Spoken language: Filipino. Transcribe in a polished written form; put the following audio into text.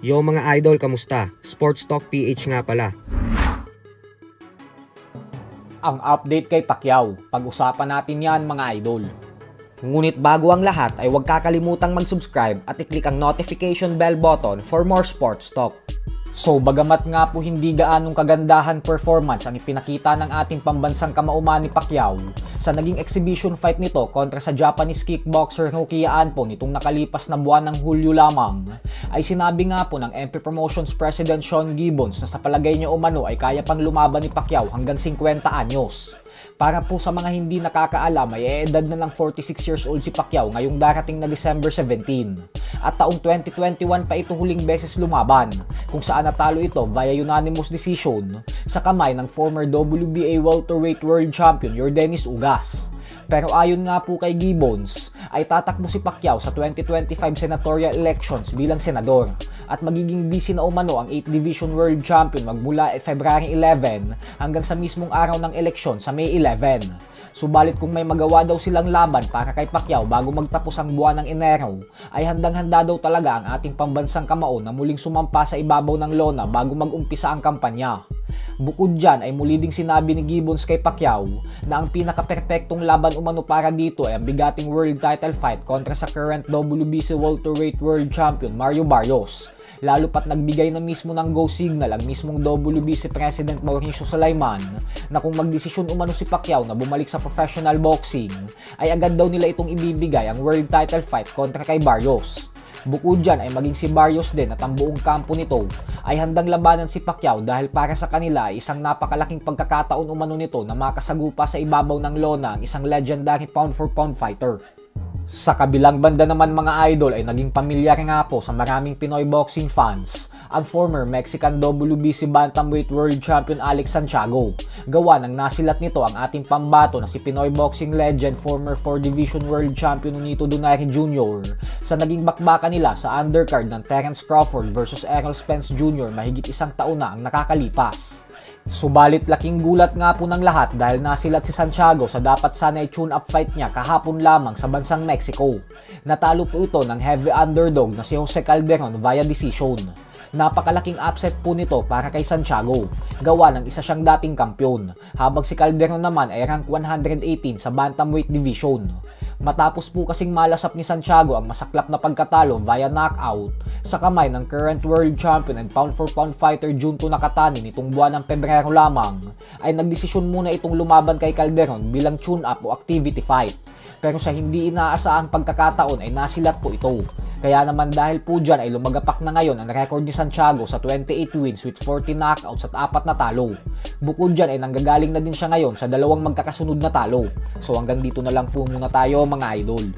Yo mga idol, kamusta? Sports Talk PH nga pala. Ang update kay Pacquiao, pag-usapan natin yan mga idol. Ngunit bago ang lahat ay huwag kakalimutang mag-subscribe at i-click ang notification bell button for more sports talk. So bagamat nga po hindi gaanong kagandahan performance ang ipinakita ng ating pambansang kamauman ni Pacquiao sa naging exhibition fight nito kontra sa Japanese kickboxer Naoki Anpo nitong nakalipas na buwan ng Hulyo lamang, ay sinabi nga po ng MP Promotions President Sean Gibbons na sa palagay niya umano ay kaya pang lumaban ni Pacquiao hanggang 50 anyos. Para po sa mga hindi nakakaalam ay edad na lang 46 years old si Pacquiao ngayong darating na December 17. At taong 2021 pa ito huling beses lumaban, kung saan natalo ito via unanimous decision sa kamay ng former WBA welterweight world champion Yordenis Ugas. Pero ayon nga po kay Gibbons, ay tatakbo si Pacquiao sa 2025 senatorial elections bilang senador at magiging busy na umano ang 8th Division World Champion magmula February 11 hanggang sa mismong araw ng eleksyon sa May 11. Subalit kung may magawa daw silang laban para kay Pacquiao bago magtapos ang buwan ng Enero, ay handang-handa daw talaga ang ating pambansang kamao na muling sumampa sa ibabaw ng lona bago mag-umpisa ang kampanya. Bukod dyan ay muli ding sinabi ni Gibbons kay Pacquiao na ang pinaka-perpektong laban umano para dito ay ang bigating world title fight kontra sa current WBC welterweight world champion Mario Barrios. Lalo pat nagbigay na mismo ng go signal ang mismong WBC President Mauricio Sulaiman na kung magdesisyon umano si Pacquiao na bumalik sa professional boxing ay agad daw nila itong ibibigay ang world title fight kontra kay Barrios. Bukod dyan ay maging si Barrios din at ang buong kampo nito ay handang labanan si Pacquiao dahil para sa kanila ay isang napakalaking pagkakataon umano nito na makasagupa sa ibabaw ng lona ang isang legendary pound for pound fighter. Sa kabilang banda naman mga idol ay naging pamilyar nga po sa maraming Pinoy boxing fans ang former Mexican WBC Bantamweight World Champion Alex Santiago. Gawa ng nasilat nito ang ating pambato na si Pinoy boxing legend former 4 Division World Champion Nonito Donaire Jr. sa naging bakbakan nila sa undercard ng Terence Crawford versus Errol Spence Jr. mahigit isang taon na ang nakakalipas. Subalit laking gulat nga po ng lahat dahil nasilat si Santiago sa dapat sana'y tune-up fight niya kahapon lamang sa bansang Mexico. Natalo po ito ng heavy underdog na si Jose Calderon via decision. Napakalaking upset po nito para kay Santiago, gawa ng isa siyang dating kampyon, habang si Calderon naman ay rank 118 sa bantamweight division. Matapos po kasing malasap ni Santiago ang masaklap na pagkatalo via knockout sa kamay ng current world champion and pound for pound fighter Junto Nakatani nitong buwan ng Pebrero lamang, ay nagdesisyon muna itong lumaban kay Calderon bilang tune-up o activity fight. Pero sa hindi inaasahang pagkakataon ay nasilat po ito. Kaya naman dahil po dyan ay lumagapak na ngayon ang record ni Santiago sa 28 wins with 40 knockouts at 4 na talo. Bukod dyan ay nanggagaling na din siya ngayon sa 2 magkakasunod na talo. So hanggang dito na lang po muna tayo mga idol.